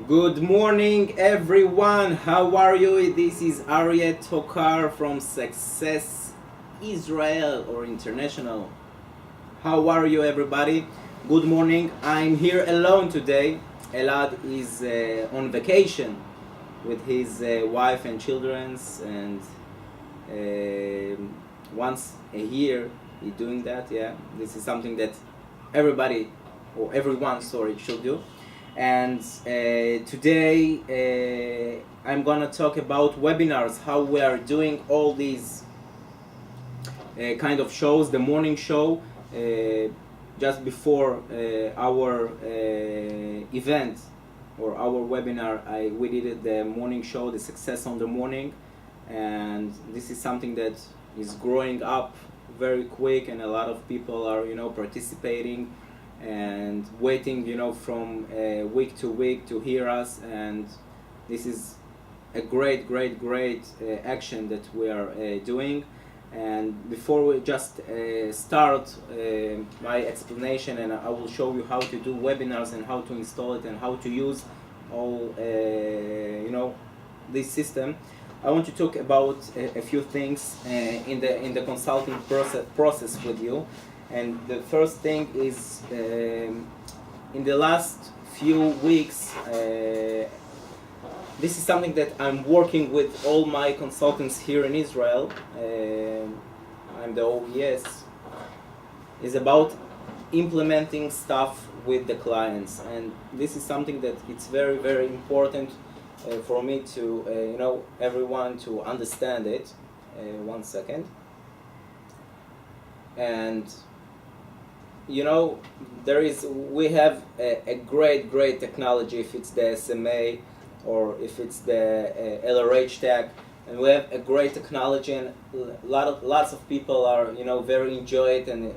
Good morning, everyone. How are you? This is Arya Tokar from Success Israel or International. How are you, everybody? Good morning. I'm here alone today. Elad is on vacation with his wife and children, and once a year he's doing that. Yeah, this is something that everybody or everyone, should do. And today I'm gonna talk about webinars, how we are doing all these kind of shows. The morning show, just before our event or our webinar, we did the morning show, the success on the morning, and this is something that is growing up very quick, and a lot of people are participating and waiting from week to week to hear us, and this is a great action that we are doing. And before we just start my explanation, and I will show you how to do webinars and how to install it and how to use all this system, I want to talk about a few things in the consulting process with you. And the first thing is, in the last few weeks, this is something that I'm working with all my consultants here in Israel. I'm the OES. Is about implementing stuff with the clients, and this is something that it's very important for me to everyone to understand it. One second. And we have a great technology, if it's the SMA or if it's the LRH tag, and we have a great technology, and lots of people are very enjoy it, and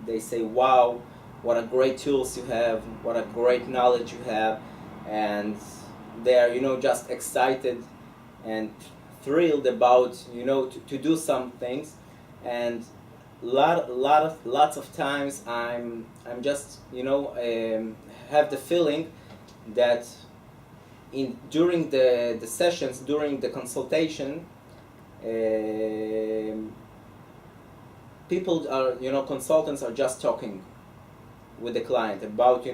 they say, wow, what a great tools you have, what a great knowledge you have, and they are just excited and thrilled about to do some things. And lots of times I'm just have the feeling that during the sessions, during the consultation, people are consultants are just talking with the client about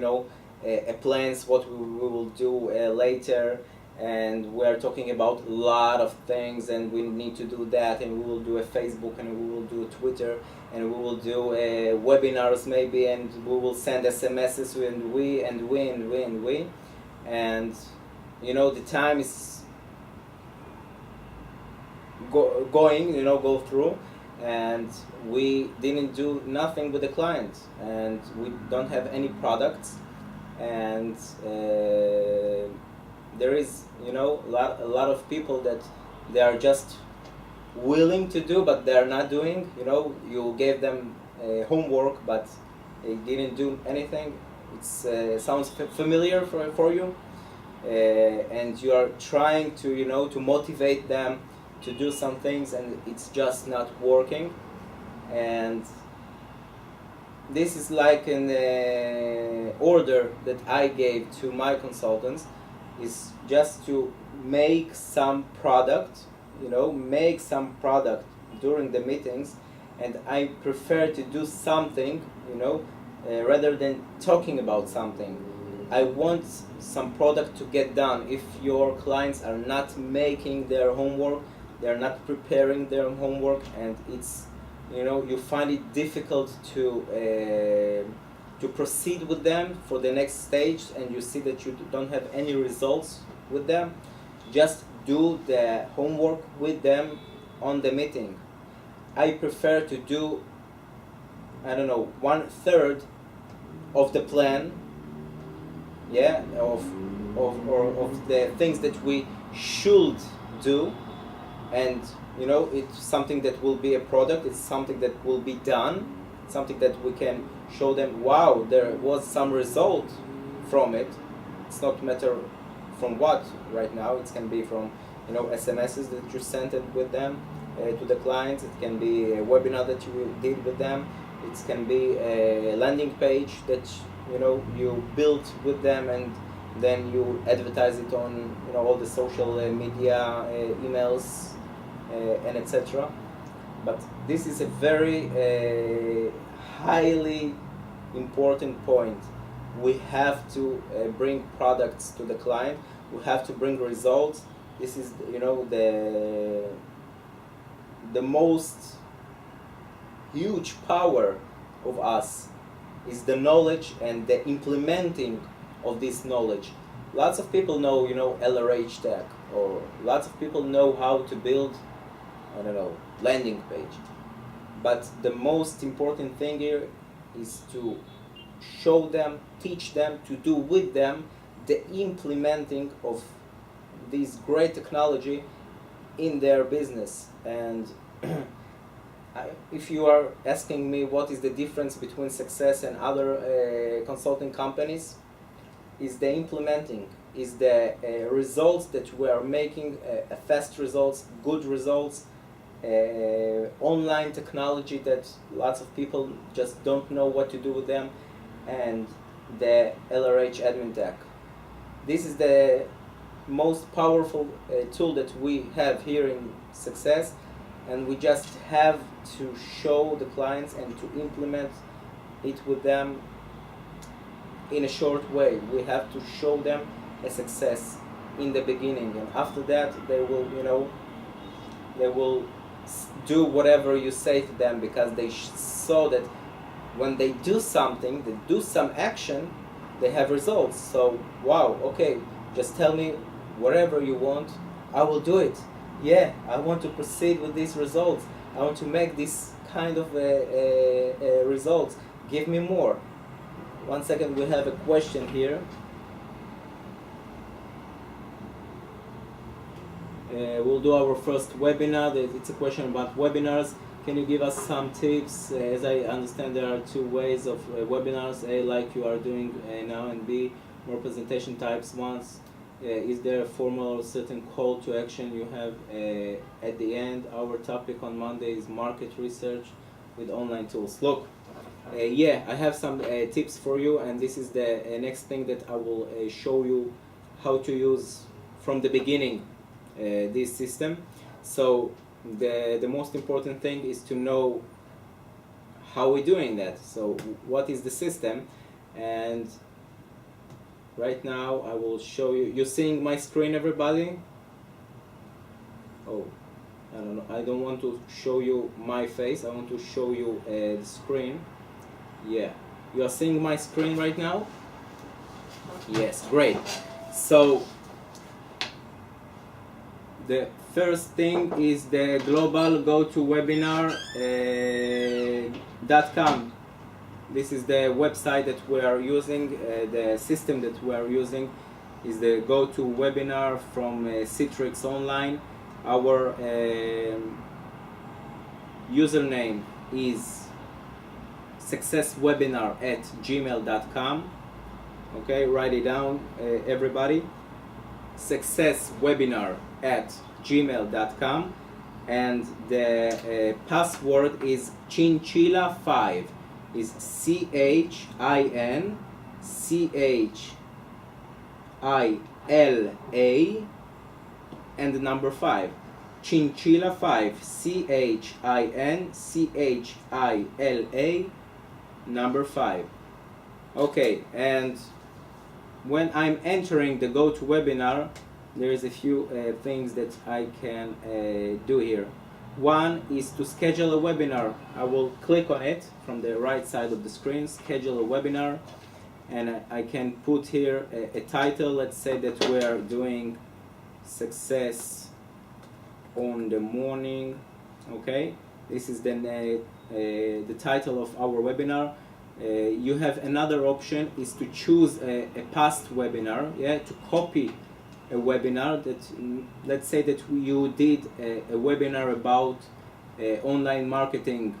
plans, what we will do later, and we're talking about a lot of things, and we need to do that, and we will do a Facebook, and we will do a Twitter, and we will do webinars maybe, and we will send SMSs, and we and the time is go through, and we didn't do nothing with the client, and we don't have any products, and there is a lot of people that they are just willing to do, but they are not doing. You gave them homework, but they didn't do anything. It's sounds familiar for you, and you are trying to to motivate them to do some things, and it's just not working. And this is like an order that I gave to my consultants, is just to make some product, make some product during the meetings, and I prefer to do something, rather than talking about something. I want some product to get done. If your clients are not making their homework, they are not preparing their homework, and it's you find it difficult to proceed with them for the next stage, and you see that you don't have any results with them, just do the homework with them on the meeting. I prefer to do 1/3 of the plan, of the things that we should do, and it's something that will be a product, it's something that will be done, something that we can show them, wow, there was some result from it. It's not matter from what right now, it can be from SMSs that you sent it with them, to the clients. It can be a webinar that you did with them. It can be a landing page that you built with them, and then you advertise it on all the social media, emails, and etc. But this is a very highly important point. We have to bring products to the client. We have to bring results. This is the most huge power of us is the knowledge and the implementing of this knowledge. Lots of people know LRH tech, or lots of people know how to build landing page. But the most important thing here is to show them, teach them, to do with them the implementing of this great technology in their business. And if you are asking me what is the difference between Success and other consulting companies, is the implementing, is the results that we are making, fast results, good results, online technology that lots of people just don't know what to do with them, and the LRH admin tech. This is the most powerful tool that we have here in Success, and we just have to show the clients and to implement it with them in a short way. We have to show them a success in the beginning, and after that they will they will do whatever you say to them, because they saw that when they do something, they do some action, they have results. So wow, okay, just tell me whatever you want, I will do it. Yeah, I want to proceed with these results. I want to make this kind of results. Give me more. 1 second, we have a question here. We'll do our first webinar. It's a question about webinars. Can you give us some tips? As I understand, there are two ways of webinars. A, like you are doing now, and B, more presentation types ones. Is there a formal or certain call to action you have at the end? Our topic on Monday is market research with online tools. Look, yeah, I have some tips for you, and this is the next thing that I will show you how to use from the beginning this system. So the most important thing is to know how we're doing that. So what is the system? And right now I will show you. You're seeing my screen, everybody? Oh, I don't know. I don't want to show you my face. I want to show you the screen. Yeah, you are seeing my screen right now? Yes, great. So the first thing is the global GoToWebinar.com. This is the website that we are using. The system that we are using is the GoToWebinar from Citrix Online. Our username is successwebinar@gmail.com. Okay, write it down, everybody. Successwebinar@gmail.com, and the password is Chinchilla5. Is CHINCHILA and the number 5. Chinchilla5. CHINCHILA number 5. Okay, and when I'm entering the GoToWebinar, there is a few things that I can do here. One is to schedule a webinar. I will click on it from the right side of the screen, schedule a webinar, and I can put here a title. Let's say that we are doing success on the morning. Okay, this is then the title of our webinar. You have another option is to choose a past webinar, yeah, to copy a webinar that, let's say that you did a webinar about online marketing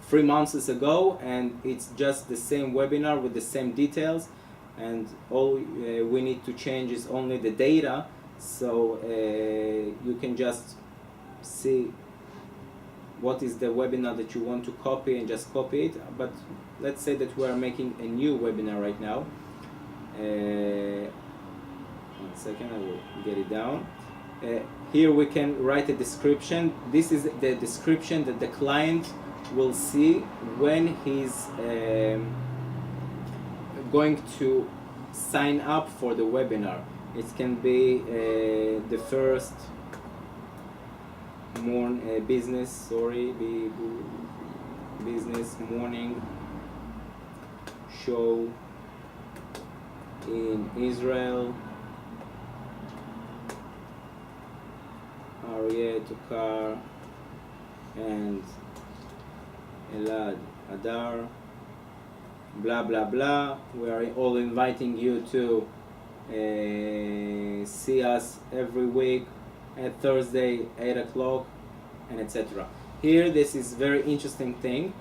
3 months ago, and it's just the same webinar with the same details, and all we need to change is only the data. So you can just see what is the webinar that you want to copy and just copy it. But let's say that we are making a new webinar right now. 1 second, I will get it down. Here we can write a description. This is the description that the client will see when he's going to sign up for the webinar. It can be the first business morning show in Israel. Tukar and Elad Adar, blah blah blah. We are all inviting you to see us every week at Thursday 8 o'clock, and etc. Here, this is very interesting thing.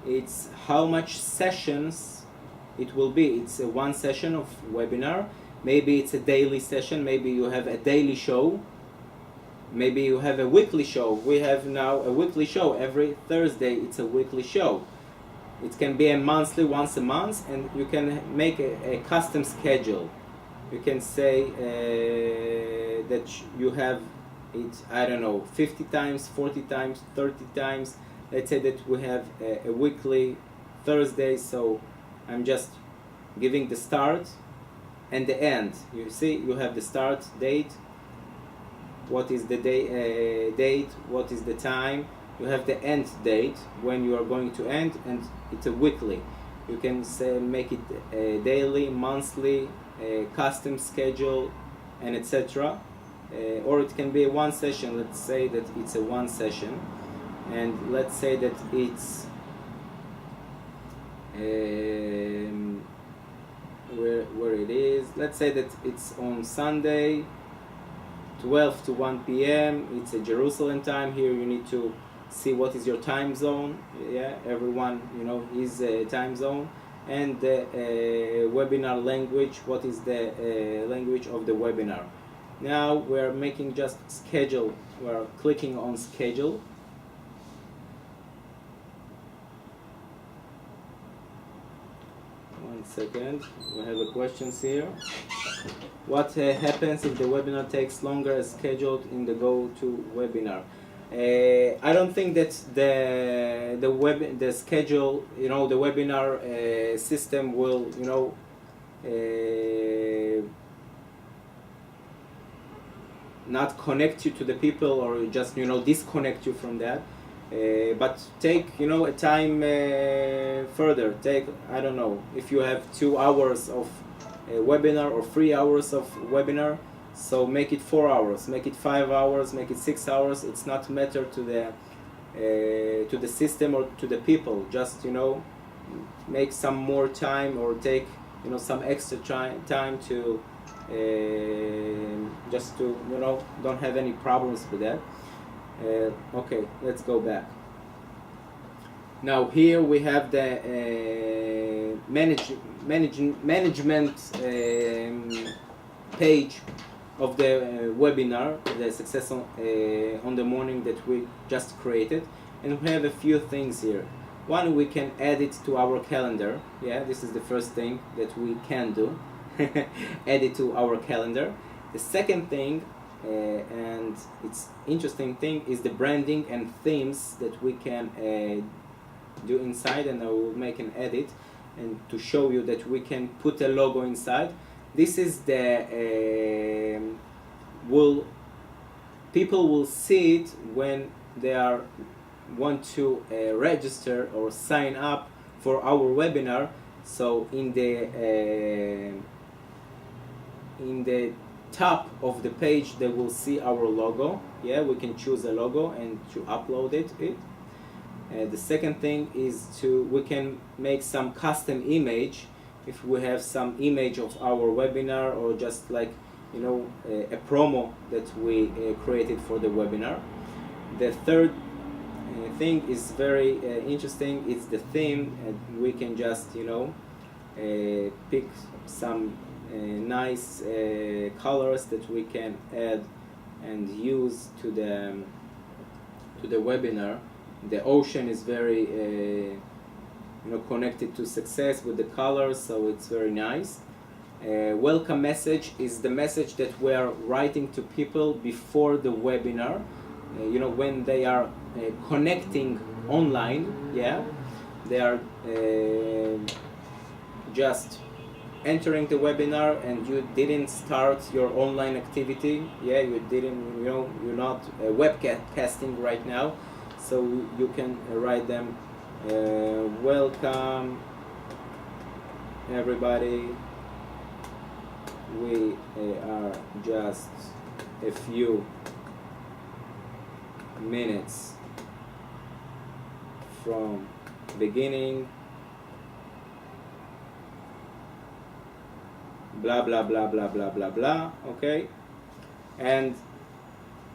It's how much sessions it will be. It's a one session of webinar. Maybe it's a daily session. Maybe you have a daily show. Maybe you have a weekly show. We have now a weekly show. Every Thursday it's a weekly show. It can be a monthly, once a month, and you can make a custom schedule. You can say that you have it, I don't know, 50 times, 40 times, 30 times. Let's say that we have a weekly Thursday, so I'm just giving the start and the end. You see, you have the start date, what is the date, what is the time. You have the end date, when you are going to end, and it's a weekly. You can say make it a daily, monthly, custom schedule, and etc. Or it can be a one session. Let's say that it's a one session, and let's say that it's where it is. Let's say that it's on Sunday, 12 to 1 p.m. It's a Jerusalem time. Here you need to see what is your time zone. Yeah, everyone, you know, his time zone, and the webinar language. What is the language of the webinar? Now we're making just schedule. We're clicking on schedule. One second, we have a questions here. What happens if the webinar takes longer as scheduled in the go-to webinar? I don't think that the schedule, you know, the webinar system will, you know, not connect you to the people, or just, you know, disconnect you from that. But take, you know, a time further. Take, I don't know, if you have 2 hours of webinar or 3 hours of webinar, so make it 4 hours, make it 5 hours, make it 6 hours. It's not matter to the system or to the people. Just, you know, make some more time, or take, you know, some extra time to just to, you know, don't have any problems with that. Okay, let's go back. Now here we have the management page of the webinar, the success on the morning that we just created, and we have a few things here. One, we can add it to our calendar. Yeah, this is the first thing that we can do. Add it to our calendar. The second thing, and it's interesting thing, is the branding and themes that we can do inside, and I will make an edit and to show you that we can put a logo inside. This is the people will see it when they want to register or sign up for our webinar. So in the top of the page they will see our logo. Yeah, we can choose a logo and to upload it. The second thing is we can make some custom image. If we have some image of our webinar, or just like, you know, a promo that we created for the webinar. The third thing is very interesting. It's the theme, and we can just, you know, pick some nice colors that we can add and use to the to the webinar. The ocean is very connected to success with the colors, so it's very nice. Welcome message is the message that we are writing to people before the webinar. When they are connecting online, they are just entering the webinar, and you didn't start your online activity. You didn't, you're not webcasting right now, so you can write them, welcome everybody. We are just a few minutes from beginning, blah blah blah blah blah blah blah. Okay, and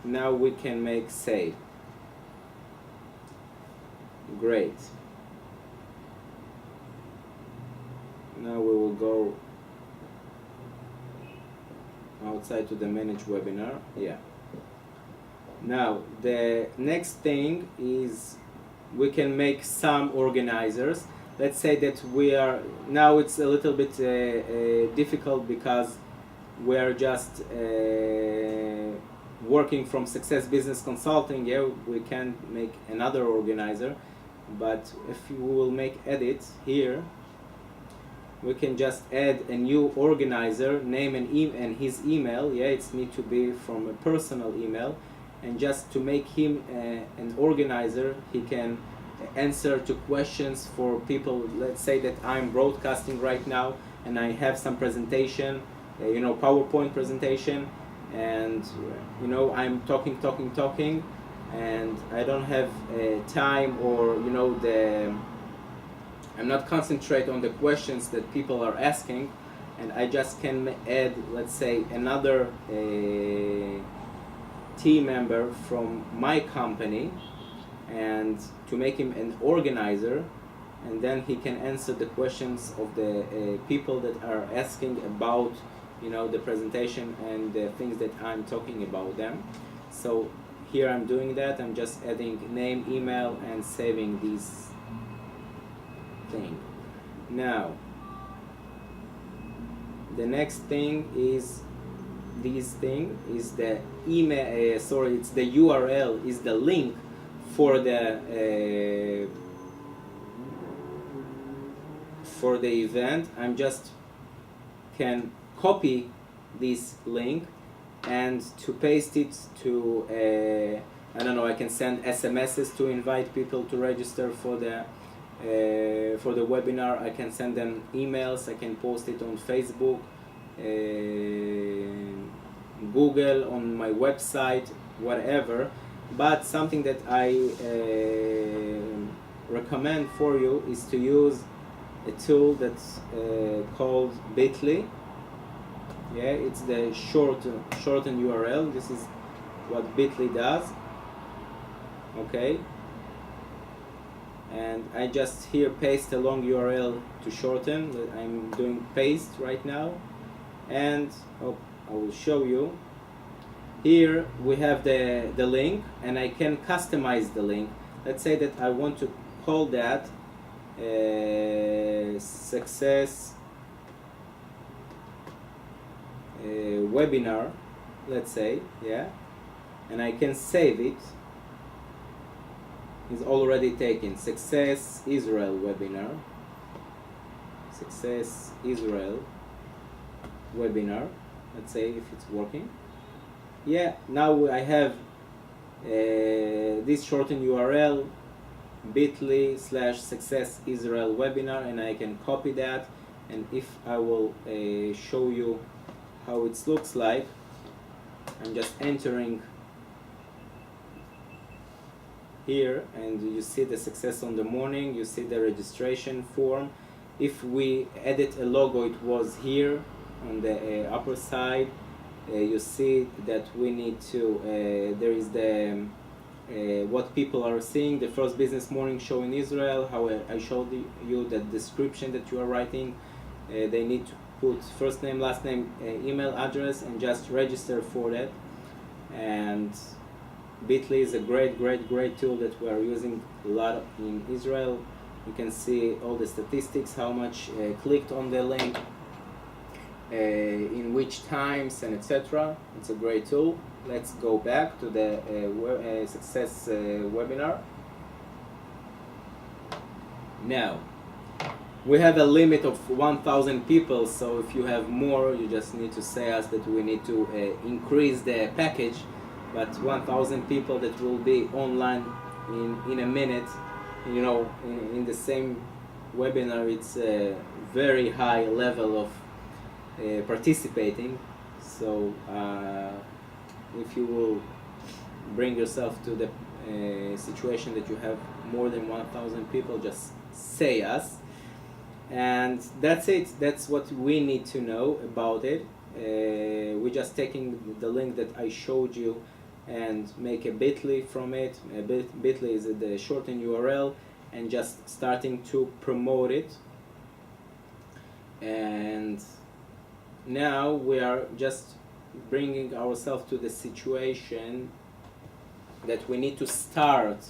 now we can make save. Great. Now we will go outside to the manage webinar. Now the next thing is we can make some organizers. Let's say that we are now, it's a little bit difficult because we are just working from Success Business Consulting. We can make another organizer, but if you will make edits here, we can just add a new organizer, name and his email. It's need to be from a personal email, and just to make him an organizer, he can answer to questions for people. Let's say that I'm broadcasting right now and I have some presentation, PowerPoint presentation, and I'm talking, and I don't have time, or I'm not concentrate on the questions that people are asking, and I just can add, let's say, another team member from my company, and to make him an organizer, and then he can answer the questions of the people that are asking about the presentation and the things that I'm talking about them. So here I'm doing that. I'm just adding name, email, and saving this thing. Now the next thing is this thing is the email, it's the URL, is the link for the event. I'm just can copy this link and to paste it to I don't know, I can send SMSs to invite people to register for the webinar. I can send them emails. I can post it on Facebook, Google, on my website, whatever. But something that I recommend for you is to use a tool that's called Bitly. It's the shorten URL. This is what Bitly does. Okay, and I just here paste a long URL to shorten. I'm doing paste right now, and I will show you. Here we have the link, and I can customize the link. Let's say that I want to call that success webinar, let's say, and I can save it. It's already taken. Success Israel webinar. Success Israel webinar. Let's say if it's working. Now I have this shortened URL, bit.ly/success Israel webinar, and I can copy that. And if I will show you how it looks like, I'm just entering here, and you see the success on the morning, you see the registration form. If we edit a logo, it was here on the upper side. You see that we need to, there is the what people are seeing, the first business morning show in Israel, how I showed you the description that you are writing. They need to put first name, last name, email address, and just register for that. And Bitly is a great tool that we are using a lot in Israel. You can see all the statistics, how much clicked on the link, in which times, and etc. It's a great tool. Let's go back to the success webinar. Now, we have a limit of 1,000 people, so if you have more, you just need to say us that we need to increase the package. But 1,000 people that will be online in a minute, you know, in the same webinar, it's a very high level of participating. So if you will bring yourself to the situation that you have more than 1,000 people, just say us. And that's it. That's what we need to know about it. We're just taking the link that I showed you and make a bit.ly from it. Bit.ly is the shortened URL, and just starting to promote it. And now we are just bringing ourselves to the situation that we need to start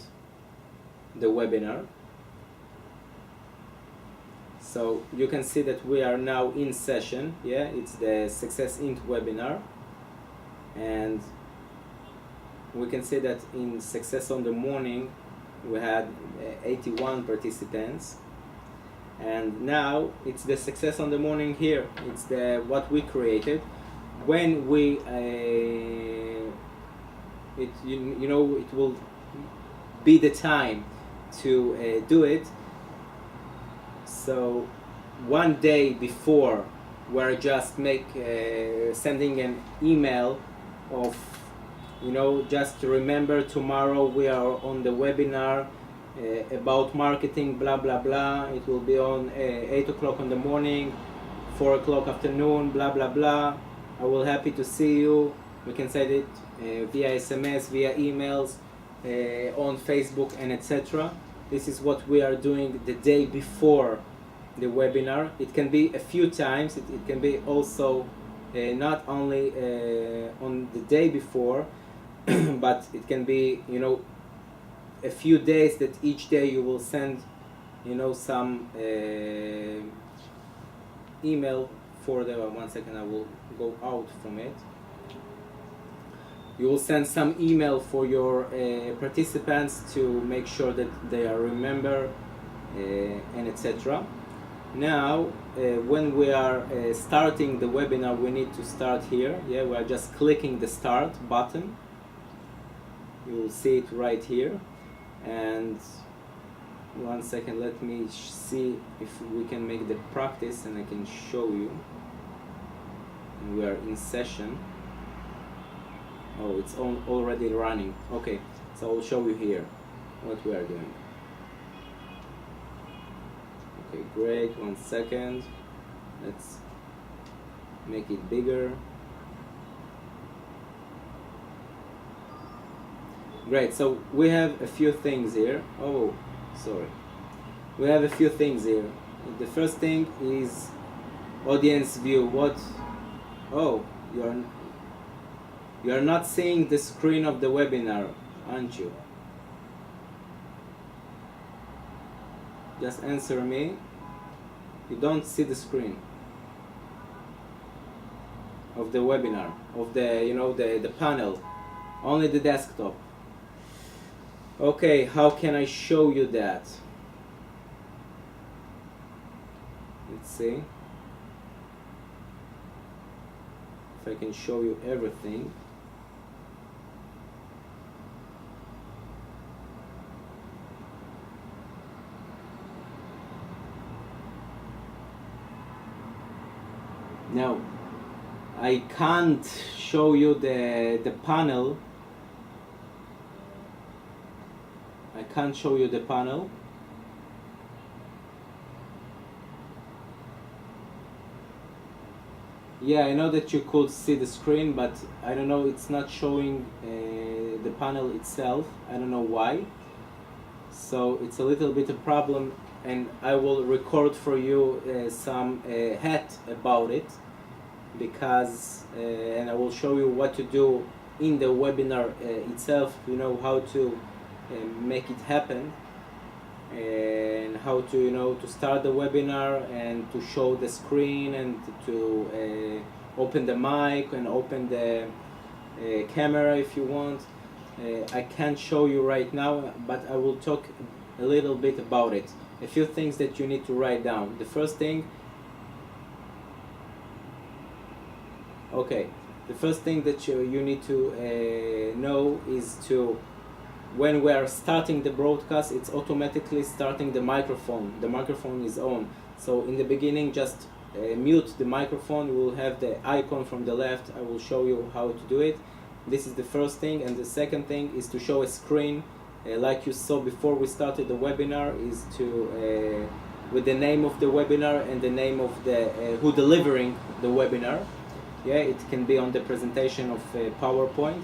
the webinar. So you can see that we are now in session. Yeah, it's the Success Int webinar, and we can see that in Success on the morning we had 81 participants, and now it's the Success on the morning here. It's the what we created when we you know, it will be the time to do it. So one day before, we're just sending an email of, you know, just to remember tomorrow we are on the webinar about marketing, blah blah blah. It will be on 8 o'clock in the morning, 4 o'clock afternoon, blah blah blah. I will happy to see you. We can send it via SMS, via emails, on Facebook, and etc. This is what we are doing the day before the webinar. It can be a few times. It can be also not only on the day before, but it can be, you know, a few days that each day you will send, you know, some email for the, 1 second, I will go out from it. You will send some email for your participants to make sure that they are remember, and etc. Now, when we are starting the webinar, we need to start here. Yeah, we are just clicking the start button. You will see it right here. And 1 second, let me see if we can make the practice, and I can show you. And we are in session. Oh, it's already running. Okay, so I'll show you here what we are doing. Okay, great. 1 second. Let's make it bigger. Great, so we have a few things here. Oh, sorry. We have a few things here. The first thing is audience view. What? Oh, you're not seeing the screen of the webinar, aren't you? Just answer me. You don't see the screen of the webinar, of the, you know, the panel, only the desktop. Okay, how can I show you that? Let's see if I can show you everything. Now, I can't show you the panel. I can't show you the panel. Yeah, I know that you could see the screen, but I don't know, it's not showing the panel itself. I don't know why. So it's a little bit a problem, and I will record for you some hat about it, because and I will show you what to do in the webinar itself, you know, how to make it happen, and how to, you know, to start the webinar and to show the screen and to open the mic and open the camera if you want. I can't show you right now, but I will talk a little bit about it. A few things that you need to write down. The first thing, the first thing that you need to know is to, when we are starting the broadcast, it's automatically starting the microphone. The microphone is on. So in the beginning, just mute the microphone. You will have the icon from the left. I will show you how to do it. This is the first thing. And the second thing is to show a screen. Like you saw before we started the webinar, is to, with the name of the webinar and the name of the who delivering the webinar. Yeah, it can be on the presentation of PowerPoint.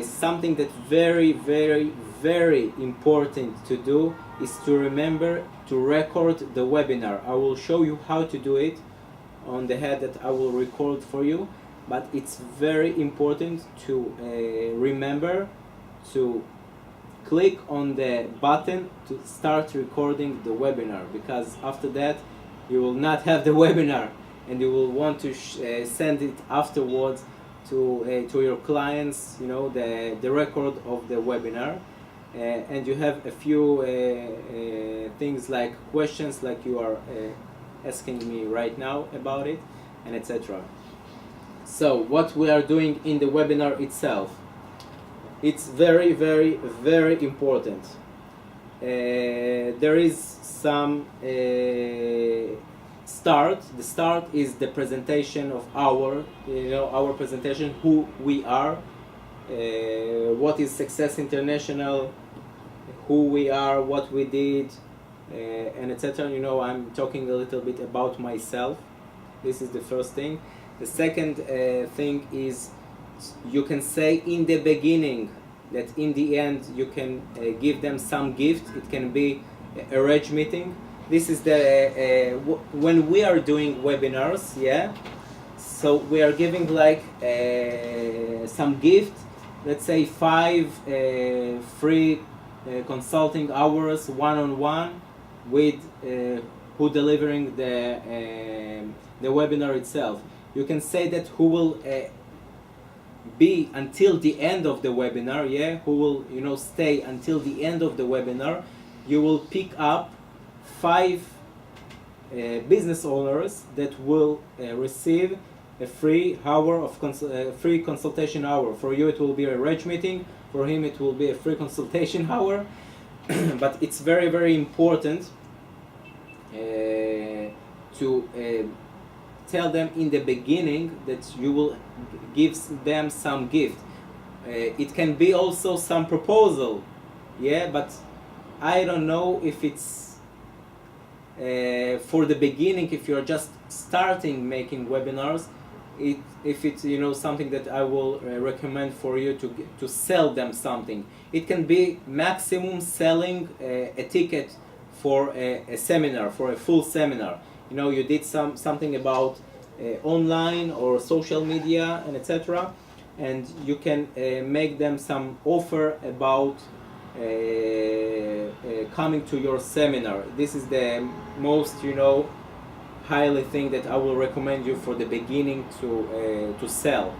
Something that's very, very, very important to do is to remember to record the webinar. I will show you how to do it on the head that I will record for you, but it's very important to remember to click on the button to start recording the webinar, because after that you will not have the webinar and you will want to send it afterwards to your clients, you know, the record of the webinar. And you have a few things like questions like you are asking me right now about it, and etc. So what we are doing in the webinar itself, it's very, very, very important. There is some start. The start is the presentation of our presentation, who we are, what is Success International, who we are, what we did, and etc. You know, I'm talking a little bit about myself. This is the first thing. The second thing is, you can say in the beginning that in the end you can give them some gift. It can be a reg meeting. This is the when we are doing webinars, yeah. So we are giving like some gift. Let's say 5 free consulting hours one-on-one with who delivering the webinar itself. You can say that who will be until the end of the webinar, yeah, who will, you know, stay until the end of the webinar. You will pick up 5 business owners that will receive a free hour of free consultation hour. For you it will be a reg meeting, for him it will be a free consultation hour. But it's very, very important to tell them in the beginning that you will give them some gift. It can be also some proposal, yeah, but I don't know if it's for the beginning, if you're just starting making webinars, if it's, you know, something that I will recommend for you to sell them something. It can be maximum selling a ticket for a seminar, for a full seminar. You know, you did something about online or social media and etc. And you can make them some offer about coming to your seminar. This is the most, you know, highly thing that I will recommend you for the beginning to sell.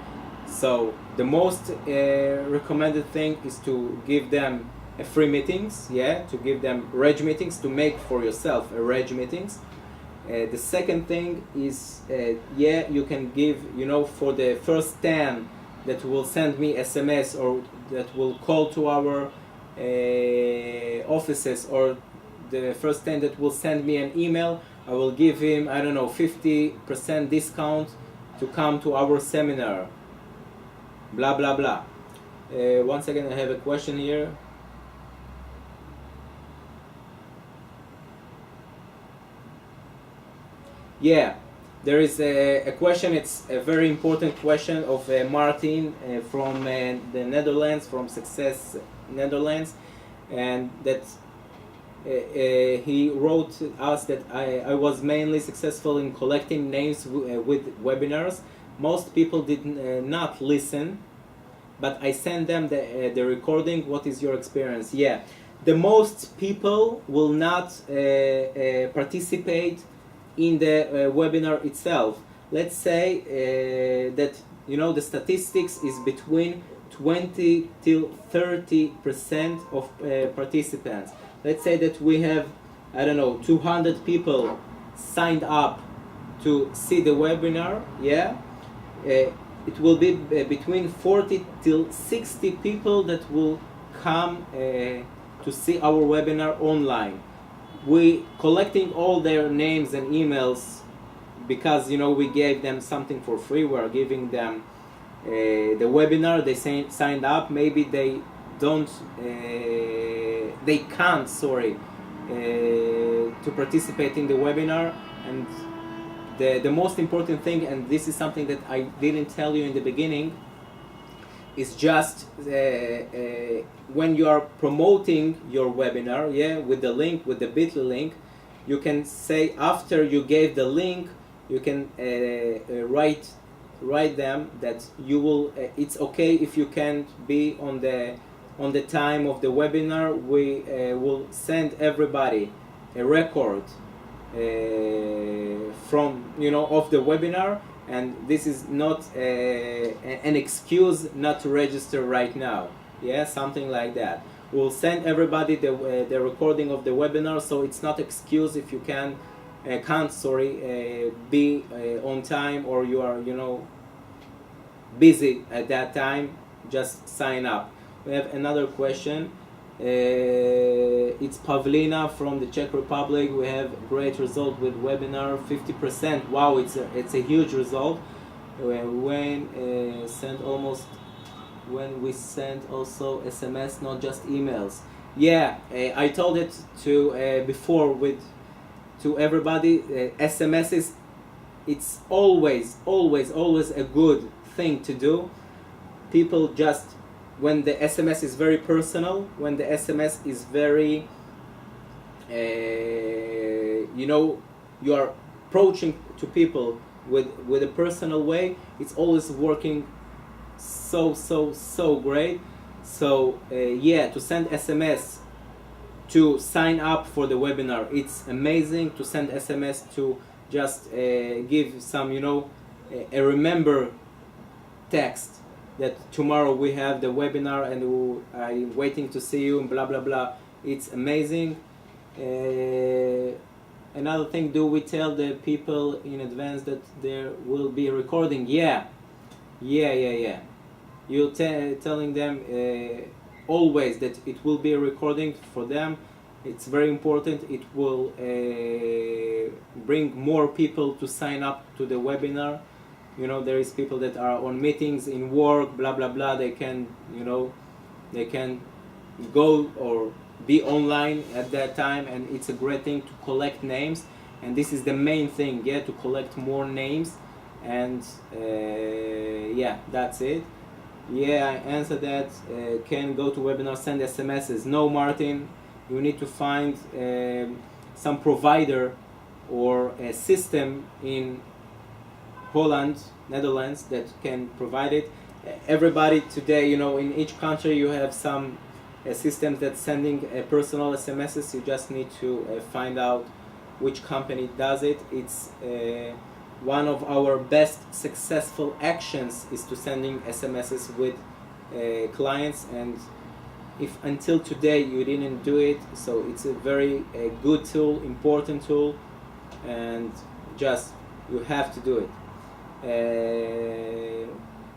So the most recommended thing is to give them a free meetings, yeah, to give them reg meetings, to make for yourself a reg meetings. The second thing is, yeah, you can give, you know, for the first 10 that will send me SMS or that will call to our offices, or the first 10 that will send me an email, I will give him, I don't know, 50% discount to come to our seminar. Blah, blah, blah. One second, I have a question here. Yeah, there is a question. It's a very important question of Martin from the Netherlands, from Success Netherlands, and that he wrote us that I was mainly successful in collecting names with webinars. Most people did not listen but I send them the recording. What is your experience? Yeah, the most people will not participate in the webinar itself. Let's say that the statistics is between 20 till 30% of participants. Let's say that we have, I don't know, 200 people signed up to see the webinar. Yeah, it will be between 40 till 60 people that will come to see our webinar online. We collecting all their names and emails because we gave them something for free. We are giving them the webinar. They signed up. Maybe they don't. They can't. To participate in the webinar. And the most important thing, and this is something that I didn't tell you in the beginning, is just when you are promoting your webinar, with the link, with the bit.ly link, you can say after you gave the link, you can write them that you will. It's okay if you can't be on the time of the webinar. We will send everybody a record from of the webinar, and this is not an excuse not to register right now. Something like that. We'll send everybody the recording of the webinar, so it's not excuse if you can't be on time, or you are busy at that time. Just sign up. We have another question. It's Pavlina from the Czech Republic. We have great result with webinar, 50%. Wow, it's a huge result. When we send also SMS, not just emails. I told it to before to everybody. SMSs, it's always a good thing to do. People just, when the SMS is very personal, when the SMS is very, you are approaching to people with a personal way, it's always working so great. So to send SMS to sign up for the webinar, it's amazing. To send SMS to just give some, a remember text that tomorrow we have the webinar and I'm waiting to see you and blah blah blah. It's amazing. Another thing, do we tell the people in advance that there will be a recording? Yeah. You're telling them always that it will be a recording for them. It's very important. It will bring more people to sign up to the webinar. There is people that are on meetings, in work, blah blah blah. They can go or be online at that time, and it's a great thing to collect names. And this is the main thing, to collect more names. And that's it. I answered that. Can go to webinar, send SMSs. No, Martin, you need to find some provider or a system in Holland, Netherlands, that can provide it. Everybody today, in each country you have some systems that's sending personal SMSs. You just need to find out which company does it. It's one of our best successful actions is to sending SMSs with clients, and if until today you didn't do it, so it's a very good tool, important tool, and just you have to do it.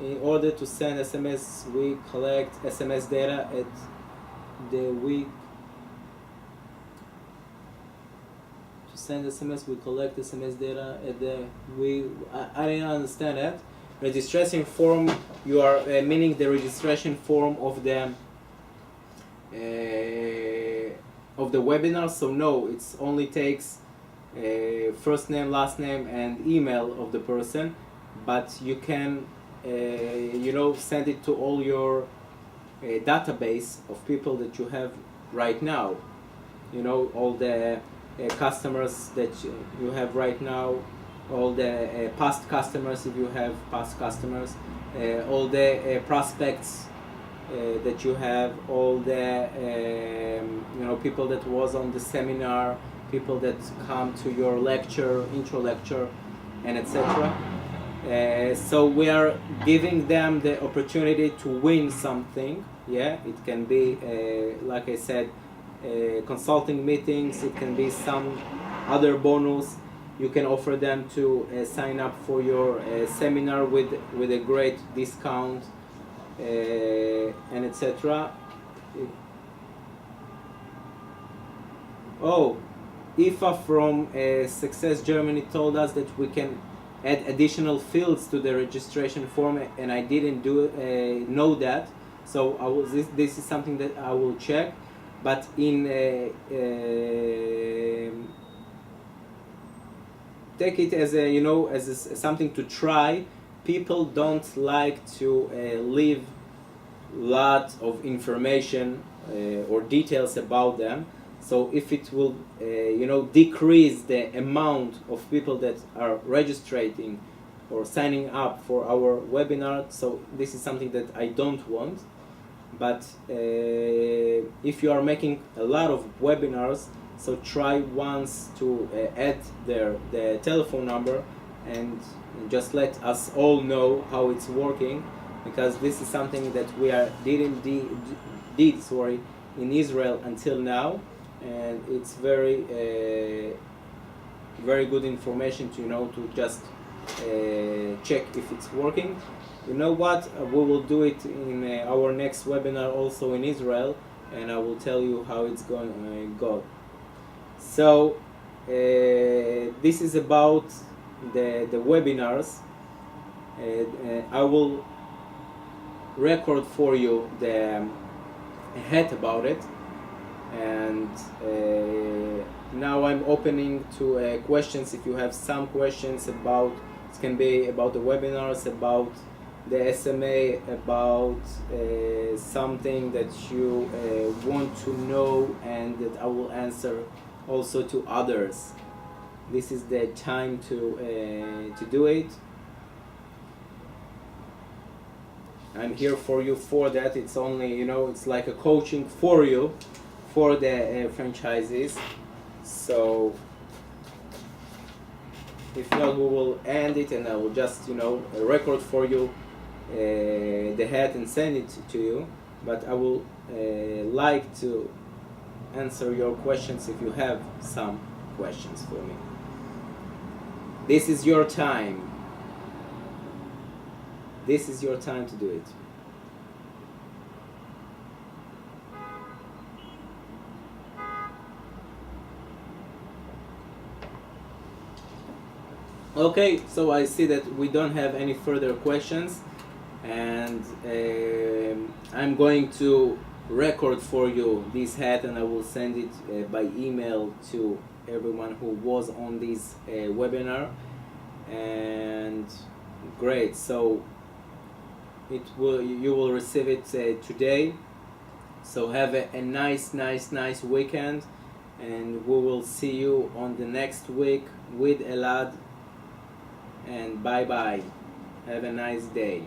In order to send SMS, we collect SMS data at the week. To send SMS, we collect SMS data at the week. I didn't understand that. Registration form, you are meaning the registration form of the webinar. So no, it only takes first name, last name, and email of the person. But you can, send it to all your database of people that you have right now. All the customers that you have right now, all the past customers if you have past customers, all the prospects that you have, all the people that was on the seminar, people that come to your lecture, intro lecture, and etc. So we are giving them the opportunity to win something. Yeah, it can be, like I said, consulting meetings. It can be some other bonus. You can offer them to sign up for your seminar with a great discount, and etc. Oh, Ifa from Success Germany told us that we can add additional fields to the registration form, and I didn't know that. So this is something that I will check. But in take it as something to try. People don't like to leave lot of information or details about them. So if it will decrease the amount of people that are registering or signing up for our webinar, so this is something that I don't want. But if you are making a lot of webinars, so try once to add the telephone number and just let us all know how it's working, because this is something that we did in Israel until now, and it's very good information to just check if it's working. You know what? We will do it in our next webinar also in Israel, and I will tell you how it's going to go. So this is about the webinars. I will record for you the head about it, and now I'm opening to questions. If you have some questions about, it can be about the webinars, about the SMA, about something that you want to know, and that I will answer also to others. This is the time to do it. I'm here for you for that. It's only, it's like a coaching for you, for the franchises. So if not, we will end it, and I will just, record for you the head and send it to you. But I will like to answer your questions if you have some questions for me. This is your time. This is your time to do it. Okay, so I see that we don't have any further questions, and I'm going to record for you this hat, and I will send it by email to everyone who was on this webinar. And great, so you will receive it today. So have a nice weekend, and we will see you on the next week with Elad. And bye bye. Have a nice day.